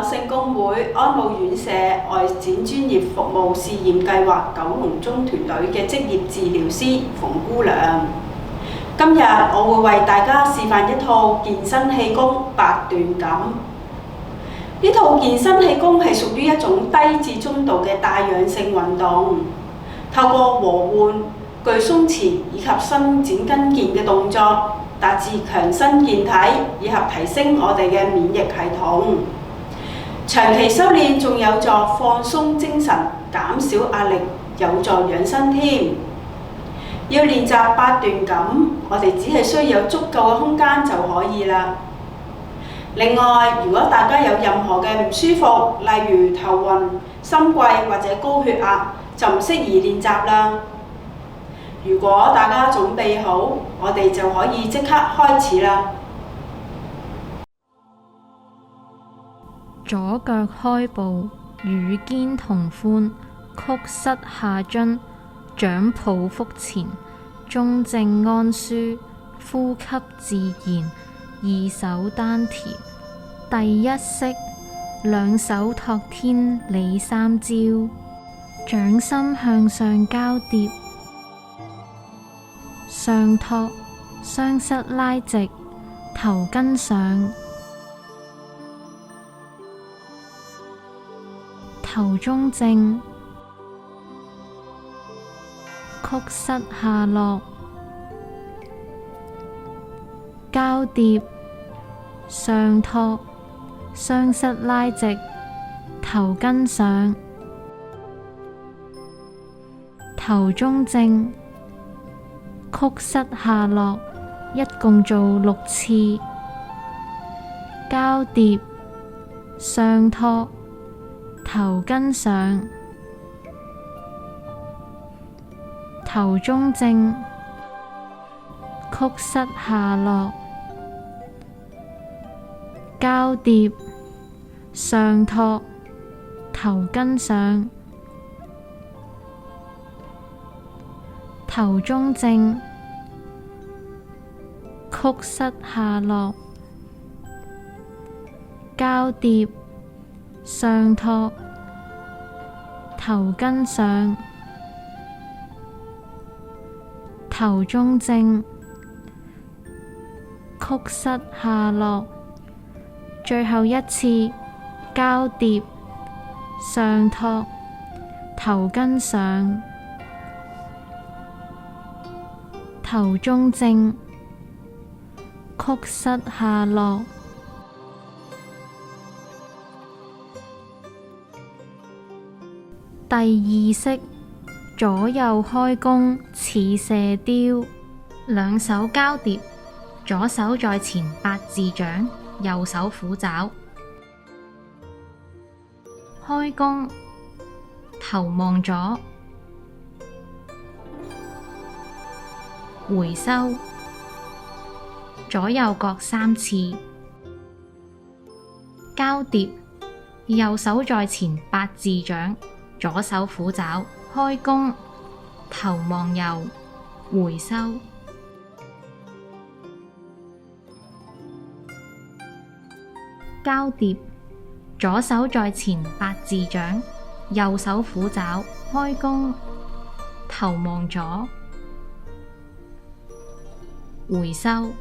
聖公會安老院舍外展專業服務試驗計劃九龍中團隊嘅職業治療師馮姑娘。今日我會為大家示範一套健身氣功八段錦。呢套健身氣功係屬於一種低至中度嘅帶氧性運動，透過和緩、具鬆弛以及伸展筋腱嘅動作，達至強身健體以及提升我哋嘅免疫系統。長期修練仲有助放鬆精神、減少壓力，有助養生添。要練習八段錦，我哋只係需要有足夠嘅空間就可以啦。另外，如果大家有任何嘅唔舒服，例如頭暈、心悸或者高血壓，就唔適宜練習啦。如果大家準備好，我哋就可以即刻開始啦。左腳開步，與肩同寬，曲膝下蹲，掌抱腹前，中正安舒，呼吸自然，二手丹田。第一式，兩手托天理三焦，掌心向上交疊，上托，雙膝拉直，頭跟上，頭中正，曲膝下落，交疊，上托，雙膝拉直，頭跟上，頭中正，曲膝下落，一共做6次。交疊，上托，頭跟上，頭中正，曲膝下落，交疊，上托，頭跟上，頭中正，曲膝下落，交疊，上托，頭跟上，頭中正，曲膝下落，最後一次，交疊，上托，頭跟上，頭中正，曲膝下落。第二式，左右開弓似射雕，兩手交疊，左手在前8字掌，右手虎爪，開弓，頭望左，回收，左右各3次，交疊，右手在前8字掌，左手虎爪，開弓，頭望右，回收，交疊，左手在前8字掌，右手虎爪，開弓，頭望左，回收，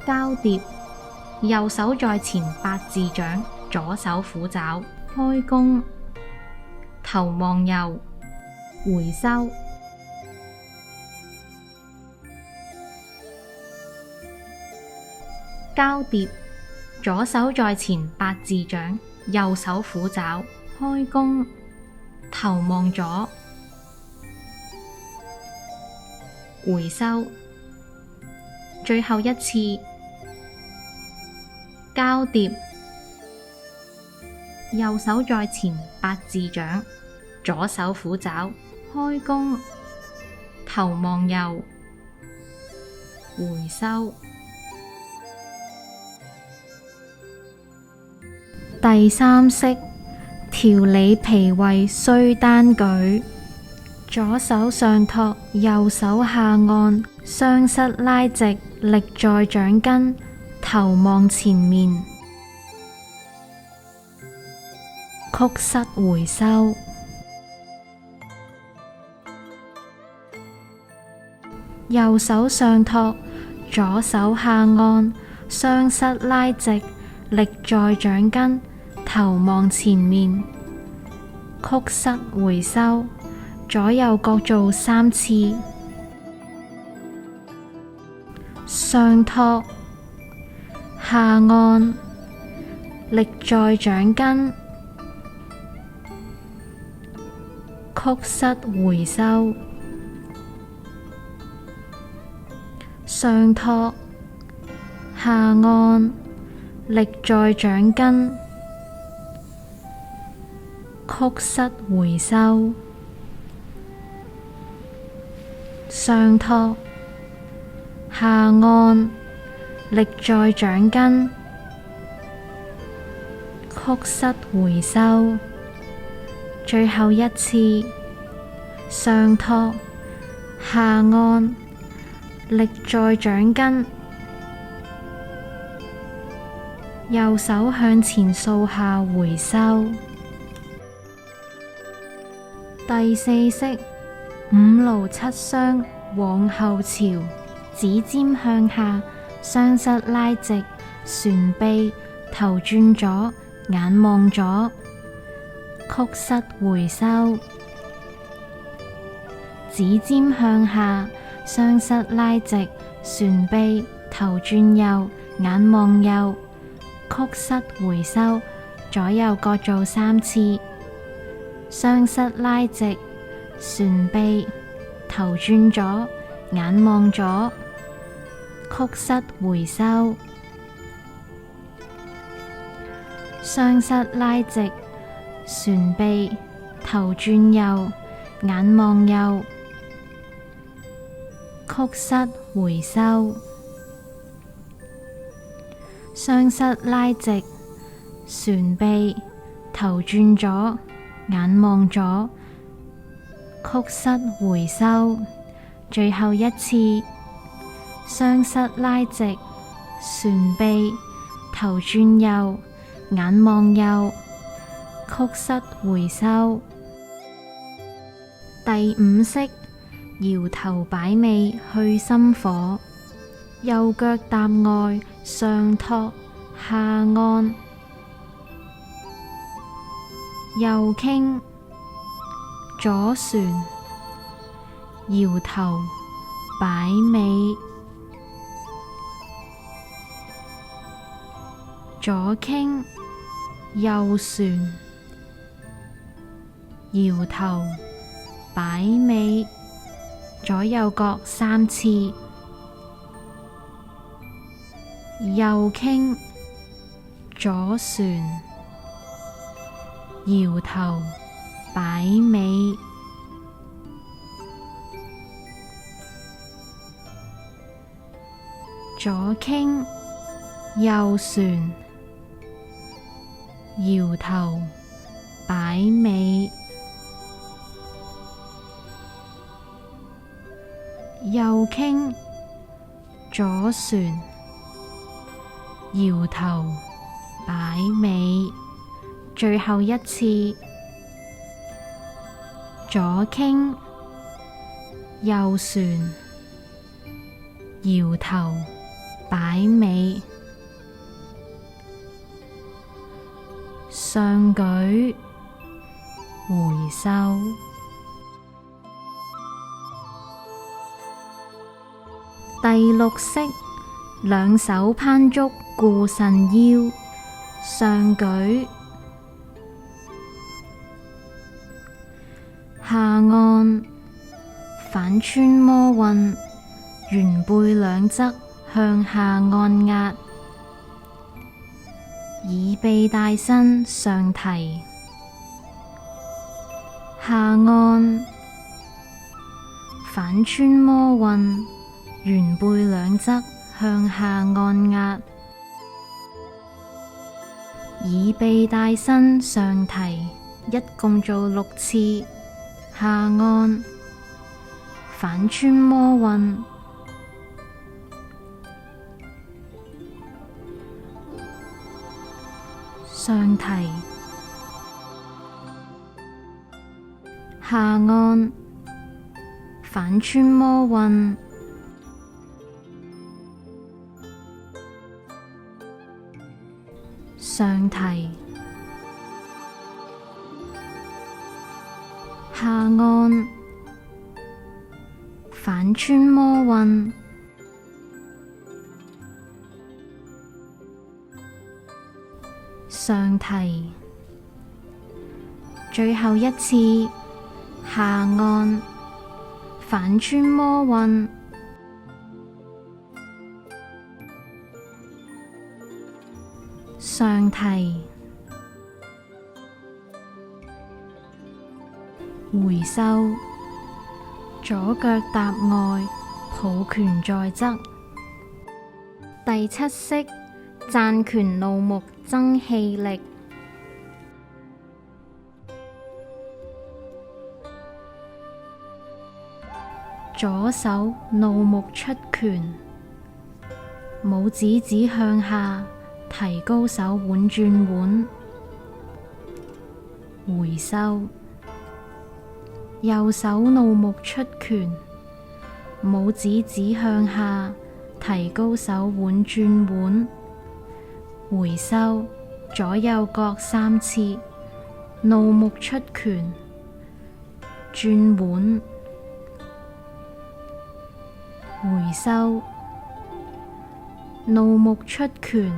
交疊，右手在前8字掌，左手虎爪，開弓，頭望右，回收，交疊，左手在前8字掌，右手虎爪，開弓，頭望左，回收，最後一次，交疊，右手在前8字掌，左手虎爪，開弓，頭望右，回收。第三式，調理脾胃需單舉，左手上托，右手下按，雙膝拉直，力在掌根，頭望前面，曲膝回收，右手上托，左手下按，雙膝拉直，力在掌根，頭望前面，曲膝回收，左右各做3次。上托，下按，力在掌根，曲膝回收。上托，下按，力在掌根，曲膝回收。上托，下按，力在掌根，曲膝回收。最後一次，上托，下按，力在掌根，右手向前掃下回收。第4式五勞七傷往後朝，指尖向下，雙膝拉直，旋臂，頭轉左，眼望左，曲膝回收。指尖向下，雙膝拉直，旋臂，頭轉右，眼望右，曲膝回收。左右各做3次。雙膝拉直，旋臂，頭轉左，眼望左，曲膝回收。雙膝拉直，旋臂，頭轉右，眼望右，曲膝回收。雙膝拉直，旋臂，頭轉左，眼望左，曲膝回收。最後一次，雙膝拉直，旋臂，頭轉右，眼望右，曲膝回收。第5式搖頭擺尾去心火，右腳踏外，上托，下按，右傾，左旋，搖頭擺尾，左傾，右旋，搖頭擺尾，左右各3次。右傾，左旋，搖頭擺尾，左傾，右旋，搖頭擺尾，右傾，左旋，搖頭擺尾。最後一次，左傾，右旋，搖頭擺尾。上舉，回收。第6式兩手攀足固腎腰，上舉，下按，反穿摩運，圓背兩側向下按壓，耳臂帶身上提，下按，反穿摩運，圓背兩側向下按壓，耳臂帶身上提，一共做6次。下按，反穿摩運，上提下按反穿摩運，上提下按反穿摩運，上提最後一次下按反穿摩運，上提回收，左腳踏外，抱拳在側。第七式讚拳怒目增氣力。左手怒目出拳，拇指指向下，提高手腕轉腕。回收，右手怒目出拳，拇指指向下，提高手腕轉腕。回收，左右各3次，怒目出拳，轉腕。回收，怒目出拳，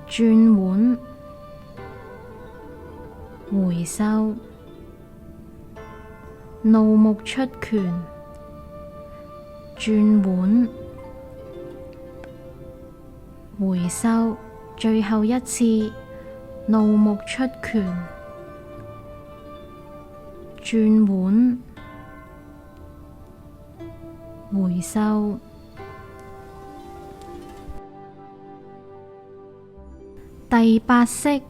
轉腕。回收，怒目出拳，轉腕。回收，最後一次，怒目出拳，轉腕。回收。第8式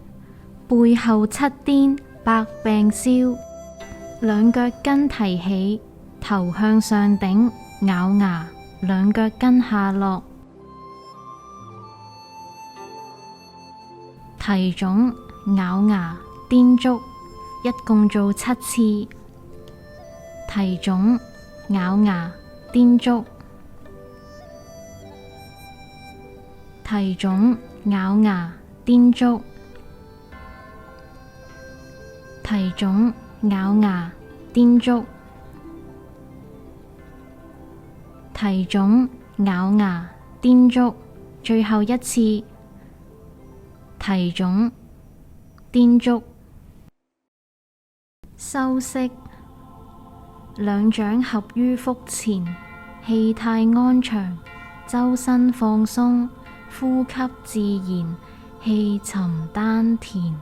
背後七顛百病消，兩腳跟提起，頭向上頂，咬牙，兩腳跟下落，提踵咬牙顛足，一共做7次。提踵咬牙顛足，提踵咬牙顛足，提踵咬牙顛足，提踵咬牙顛足，最後一次，提踵顛足。收式，兩掌合於腹前，氣態安詳，周身放鬆，呼吸自然，氣沉丹田。